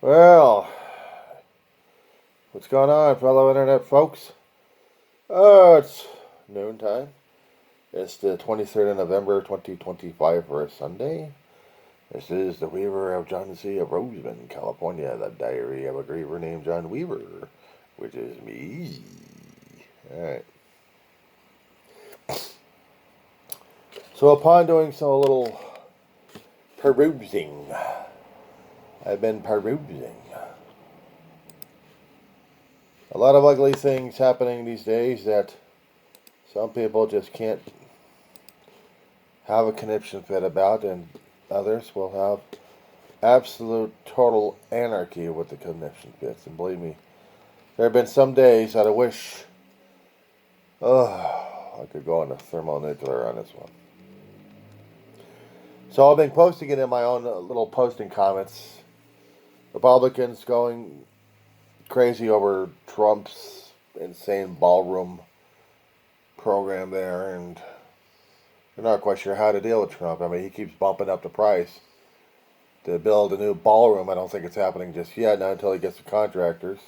Well, what's going on, fellow internet folks? Oh, it's noontime. It's the 23rd of November, 2025 for a Sunday. This is the Weaver of John C. of Roseman, California, the diary of a griever named John Weaver, which is me. Alright. So upon doing some little perusing, I've been perusing. A lot of ugly things happening these days that some people just can't have a conniption fit about, and others will have absolute total anarchy with the conniption fits. And believe me, there have been some days that I wish, I could go on a thermonuclear on this one. So I've been posting it in my own little posting comments. Republicans going crazy over Trump's insane ballroom program there, and they're not quite sure how to deal with Trump. I mean, he keeps bumping up the price to build a new ballroom. I don't think it's happening just yet, not until he gets the contractors.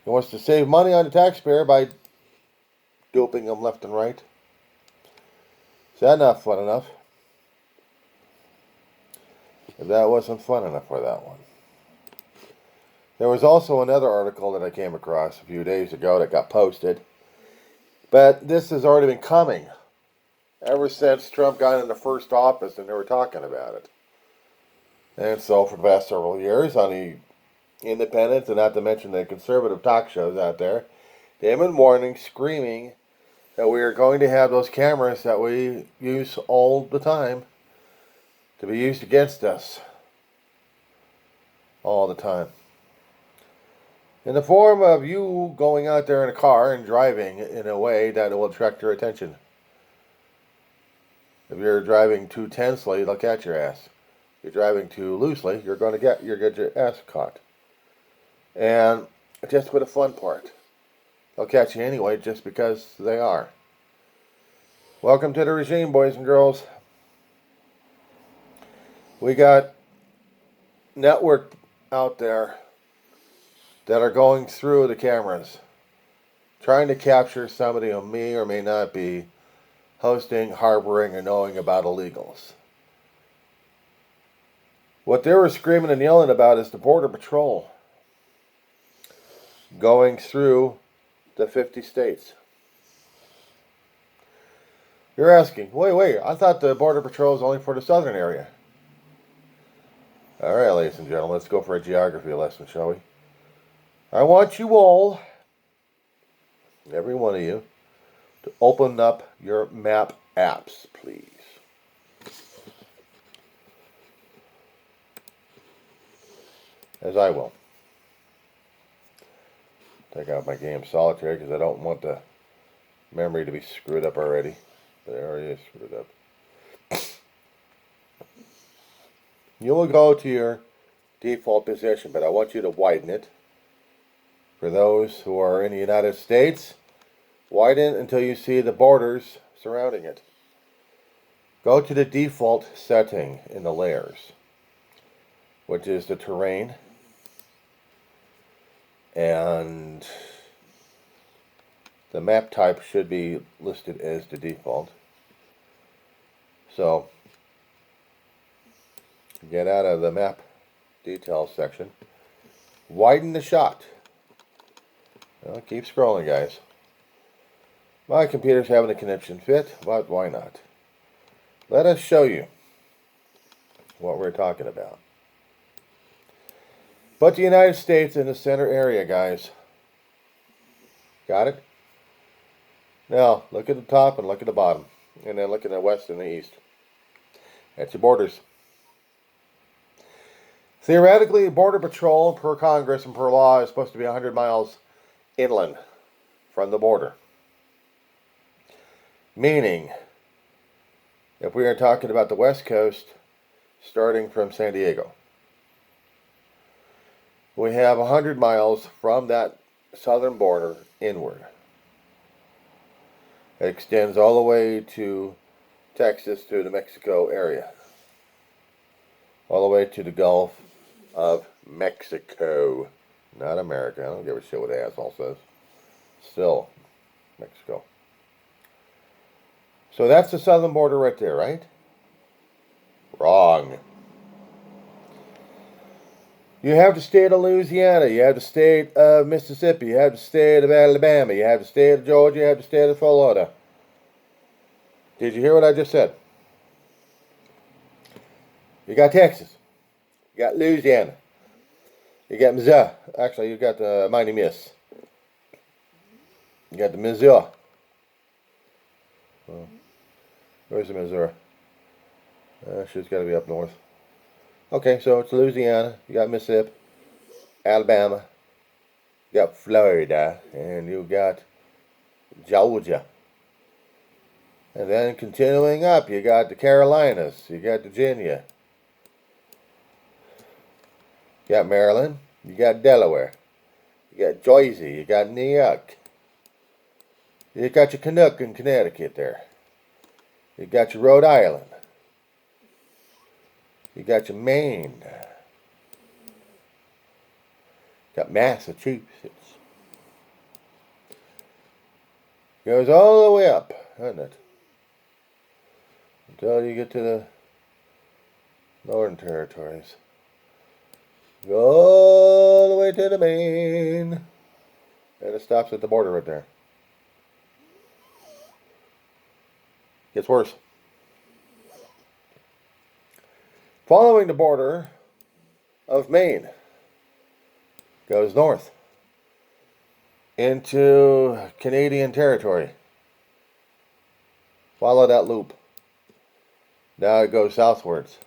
He wants to save money on the taxpayer by doping them left and right. Is that not fun enough? If that wasn't fun enough for that one. There was also another article that I came across a few days ago that got posted. But this has already been coming ever since Trump got into first office, and they were talking about it. And so for the past several years on the independent, and not to mention the conservative talk shows out there, they've been warning, screaming that we are going to have those cameras that we use all the time to be used against us all the time. In the form of you going out there in a car and driving in a way that will attract your attention. If you're driving too tensely, they'll catch your ass. If you're driving too loosely, you're going to get your ass caught. And just for the fun part, they'll catch you anyway just because they are. Welcome to the regime, boys and girls. We got network out there that are going through the cameras, trying to capture somebody who may or may not be hosting, harboring, or knowing about illegals. What they were screaming and yelling about is the Border Patrol going through the 50 states. You're asking, wait, I thought the Border Patrol was only for the southern area. All right, ladies and gentlemen, let's go for a geography lesson, shall we? I want you all, every one of you, to open up your map apps, please. As I will. Take out my game Solitaire because I don't want the memory to be screwed up already. But it already is screwed up. You will go to your default position, but I want you to widen it. For those who are in the United States, widen until you see the borders surrounding it. Go to the default setting in the layers, which is the terrain, and the map type should be listed as the default. So, get out of the map details section, widen the shot. Well, keep scrolling, guys. My computer's having a connection fit, but why not? Let us show you what we're talking about. Put the United States in the center area, guys. Got it? Now, look at the top and look at the bottom. And then look at the west and the east. That's your borders. Theoretically, Border Patrol per Congress and per law is supposed to be 100 miles inland from the border. Meaning, if we are talking about the West Coast, starting from San Diego, we have 100 miles from that southern border inward. It extends all the way to Texas, to the Mexico area, all the way to the Gulf of Mexico. Not America. I don't give a shit what the asshole says. Still, Mexico. So that's the southern border right there, right? Wrong. You have the state of Louisiana. You have the state of Mississippi. You have the state of Alabama. You have the state of Georgia. You have the state of Florida. Did you hear what I just said? You got Texas. You got Louisiana. You got Missouri. Actually, you got the Mighty Miss. You got the Missouri. Oh, where's the Missouri? She's got to be up north. Okay, so it's Louisiana. You got Mississippi, Alabama. You got Florida, and you got Georgia. And then continuing up, you got the Carolinas. You got Virginia. You got Maryland. You got Delaware. You got Jersey. You got New York. You got your Canuck in Connecticut there. You got your Rhode Island. You got your Maine. You got Massachusetts. Goes all the way up, doesn't it? Until you get to the Northern Territories. Go all the way to the Maine. And it stops at the border right there. Gets worse. Following the border of Maine goes north into Canadian territory. Follow that loop. Now it goes southwards.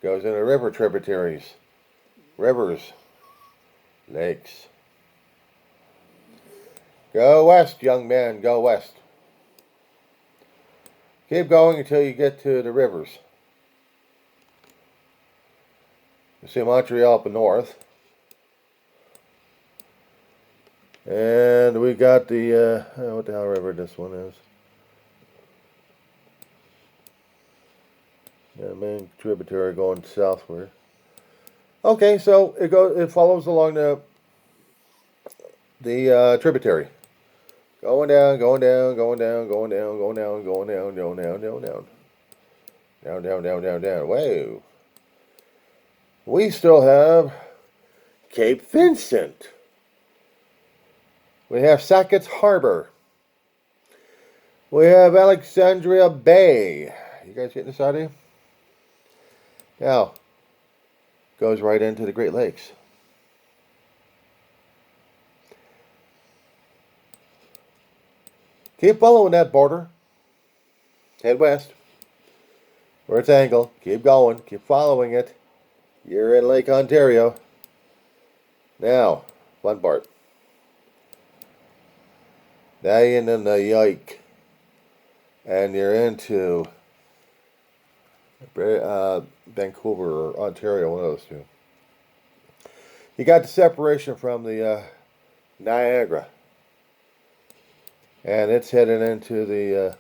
Goes into river tributaries, rivers, lakes. Go west, young man, go west. Keep going until you get to the rivers. You see Montreal up north. And we got the, what the hell river this one is. Yeah, main tributary going southward. Okay, so it follows along the tributary. Going down, going down, going down, going down, going down, going down, down, down, down, down. Down, down, down, down, down. Whoa. We still have Cape Vincent. We have Sackett's Harbor. We have Alexandria Bay. You guys getting this idea? Now, goes right into the Great Lakes. Keep following that border. Head west. Where it's angled. Keep going. Keep following it. You're in Lake Ontario. Now, fun part. Now you're in the Yike. And you're into Vancouver or Ontario, one of those two. You got the separation from the Niagara. And it's heading into the,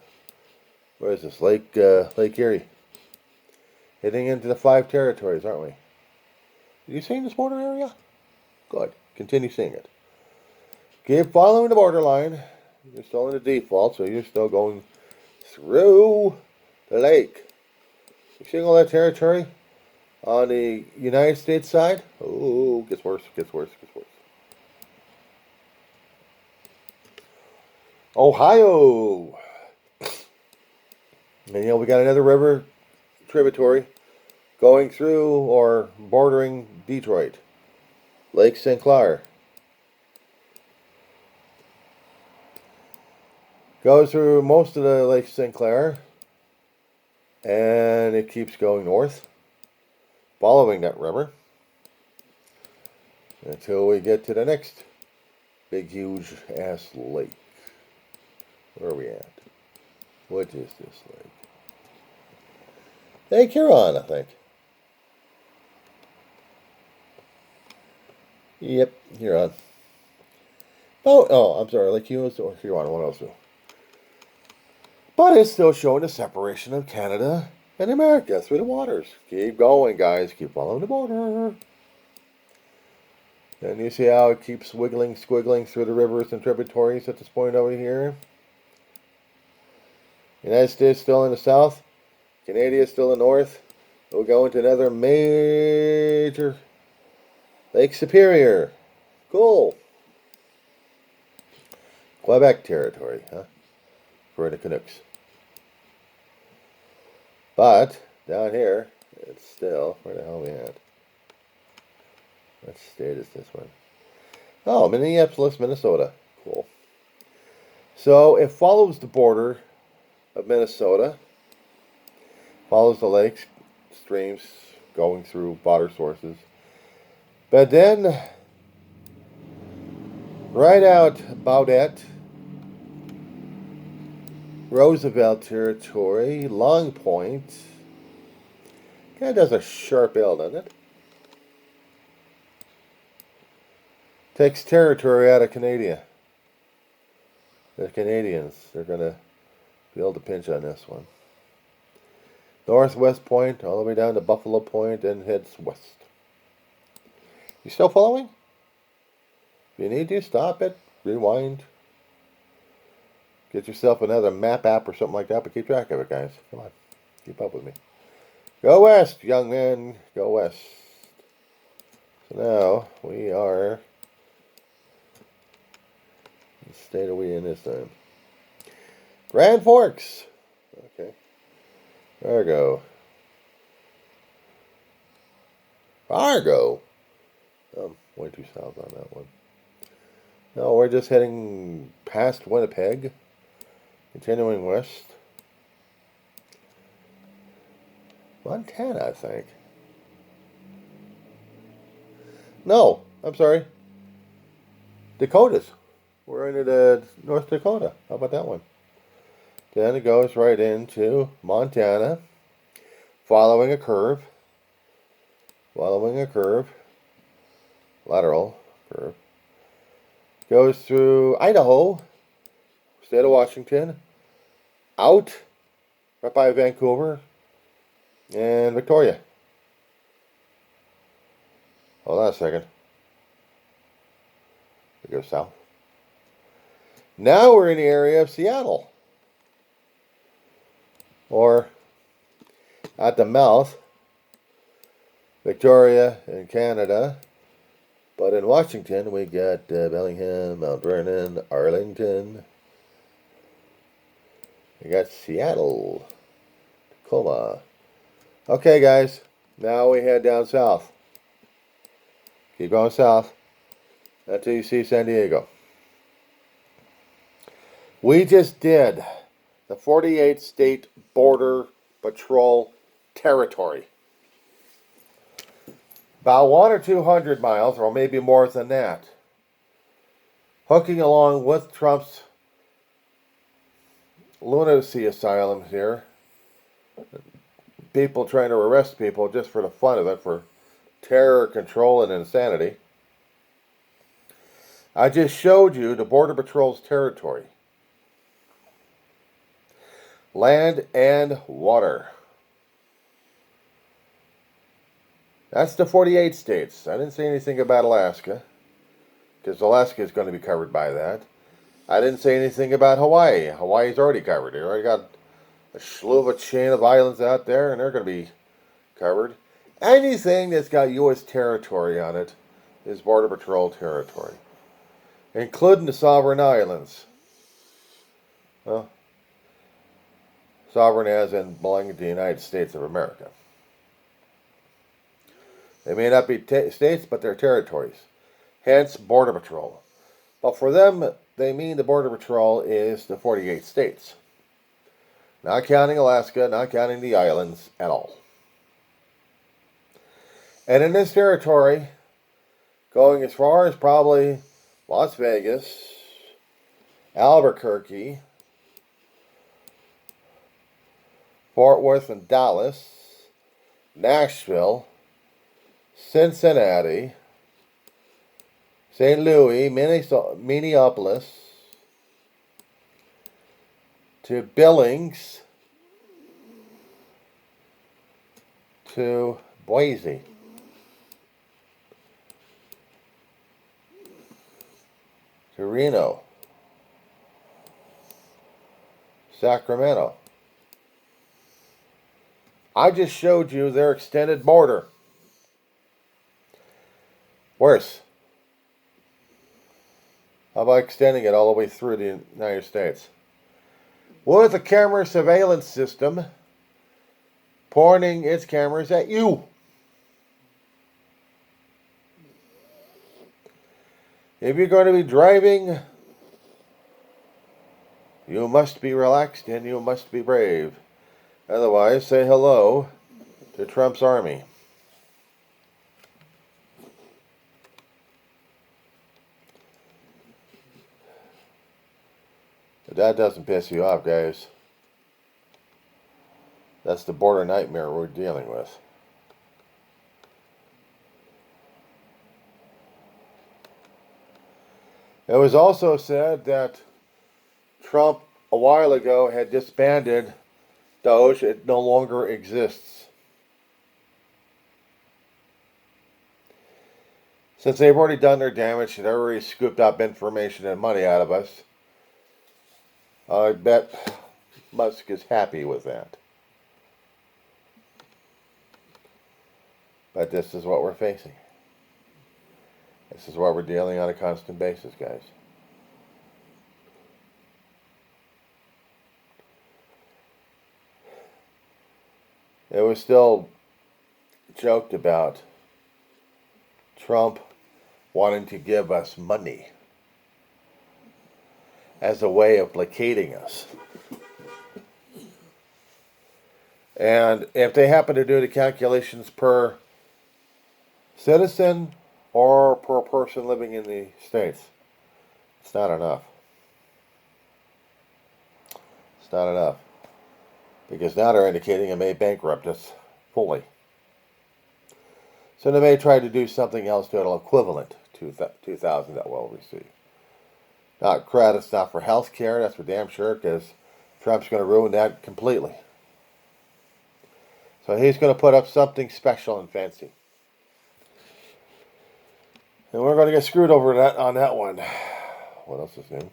where is this, Lake Erie. Heading into the 5 territories, aren't we? Are you seeing this border area? Good. Continue seeing it. Keep following the borderline. You're still in the default, so you're still going through the lake. You seeing all that territory on the United States side? Oh, gets worse, gets worse, gets worse. Ohio. And we got another river tributary going through or bordering Detroit. Lake St. Clair. Goes through most of the Lake St. Clair. And it keeps going north. Following that river. Until we get to the next big huge ass lake. Where are we at? What is this lake? Lake Huron, I think. Yep, Huron. Oh, I'm sorry, Lake Huron or one of those two. But it's still showing the separation of Canada in America through the waters. Keep going, guys. Keep following the border. And you see how it keeps wiggling, squiggling through the rivers and tributaries at this point over here. United States still in the south. Canada still in the north. We'll go into another major Lake Superior. Cool. Quebec territory, huh? For the Canucks. But down here, it's still, where the hell are we at? What state is this one? Oh, Minneapolis, Minnesota. Cool. So it follows the border of Minnesota, follows the lakes, streams going through water sources. But then, right out Baudette, Roosevelt territory, Long Point, kind of does a sharp L, doesn't it? Takes territory out of Canada. The Canadians, they're going to be able to pinch on this one. Northwest Point, all the way down to Buffalo Point, and heads west. You still following? If you need to, stop it, rewind. Get yourself another map app or something like that, but keep track of it, guys. Come on, keep up with me. Go west, young man, go west. So now we are... What state are we in this time? Grand Forks. Okay. Fargo. Fargo. Way too south on that one. No, we're just heading past Winnipeg. Continuing west. Montana, I think. No, I'm sorry. Dakotas. We're into the North Dakota. How about that one? Then it goes right into Montana, following a curve, lateral curve. Goes through Idaho, state of Washington, out, right by Vancouver, and Victoria. Hold on a second. It goes south. Now we're in the area of Seattle. Or at the mouth, Victoria in Canada. But in Washington, we got Bellingham, Mount Vernon, Arlington. We got Seattle, Tacoma. Okay, guys. Now we head down south. Keep going south until you see San Diego. We just did the 48 state border patrol territory. About 100 or 200 miles, or maybe more than that, hooking along with Trump's lunacy asylum here. People trying to arrest people just for the fun of it, for terror, control, and insanity. I just showed you the Border Patrol's territory. Land and water. That's the 48 states. I didn't say anything about Alaska, because Alaska is going to be covered by that. I didn't say anything about Hawaii. Hawaii's already covered. They already got a slew of a chain of islands out there, and they're going to be covered. Anything that's got U.S. territory on it is Border Patrol territory, including the sovereign islands. Well, sovereign as in belonging to the United States of America. They may not be states, but they're territories. Hence, Border Patrol. But for them, they mean the Border Patrol is the 48 states. Not counting Alaska, not counting the islands at all. And in this territory, going as far as probably Las Vegas, Albuquerque, Fort Worth and Dallas, Nashville, Cincinnati, St. Louis, Minneapolis, to Billings, to Boise. To Reno. Sacramento. I just showed you their extended border. Worse. How about extending it all the way through the United States? With a camera surveillance system pointing its cameras at you. If you're going to be driving, you must be relaxed and you must be brave. Otherwise, say hello to Trump's army. If that doesn't piss you off, guys, that's the border nightmare we're dealing with. It was also said that Trump, a while ago, had disbanded Doge. It no longer exists. Since they've already done their damage and already scooped up information and money out of us, I bet Musk is happy with that. But this is what we're facing. This is what we're dealing on a constant basis, guys. It was still joked about Trump wanting to give us money as a way of placating us. And if they happen to do the calculations per citizen or per person living in the States, it's not enough. It's not enough. Because now they're indicating it may bankrupt us fully. So they may try to do something else total equivalent to 2,000 that we'll receive. Not credits, not for health care, that's for damn sure, because Trump's going to ruin that completely. So he's going to put up something special and fancy. And we're going to get screwed over that on that one. What else is new?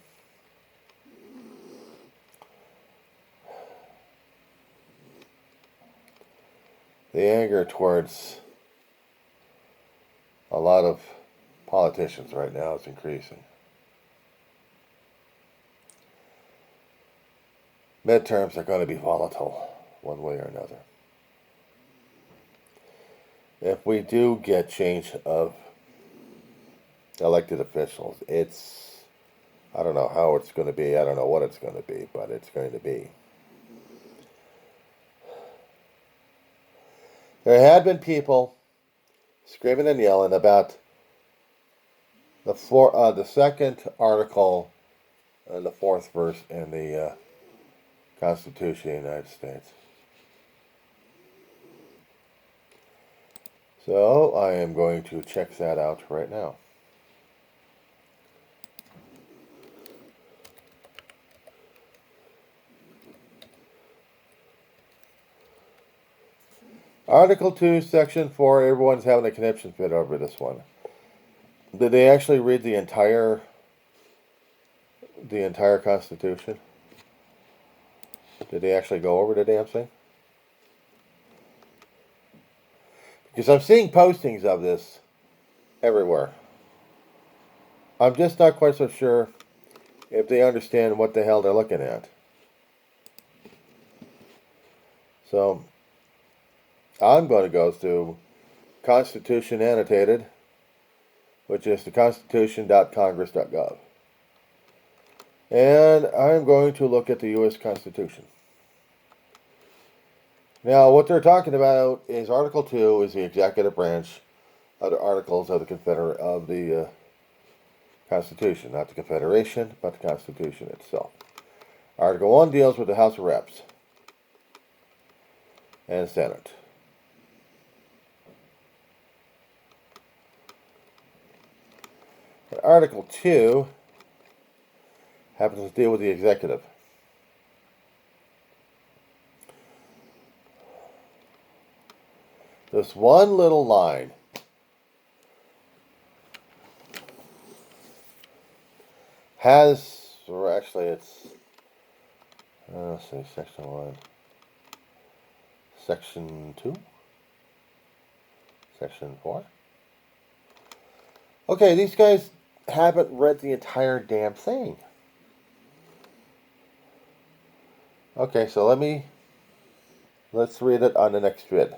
The anger towards a lot of politicians right now is increasing. Midterms are going to be volatile, one way or another. If we do get change of elected officials, I don't know how it's going to be, I don't know what it's going to be, but it's going to be. There had been people screaming and yelling about the second article and the fourth verse in the Constitution of the United States. So I am going to check that out right now. Article 2, Section 4, everyone's having a conniption fit over this one. Did they actually read the entire Constitution? Did they actually go over the damn thing? Because I'm seeing postings of this everywhere. I'm just not quite so sure if they understand what the hell they're looking at. So I'm going to go to Constitution Annotated, which is the constitution.congress.gov. And I'm going to look at the U.S. Constitution. Now, what they're talking about is Article 2 is the executive branch of the articles of the Constitution. Not the Confederation, but the Constitution itself. Article 1 deals with the House of Reps and Senate. But Article 2 happens to deal with the executive. This one little line has, or actually it's, let's see, section 1, section 2, section 4. Okay, these guys haven't read the entire damn thing. Okay, so let's read it on the next vid.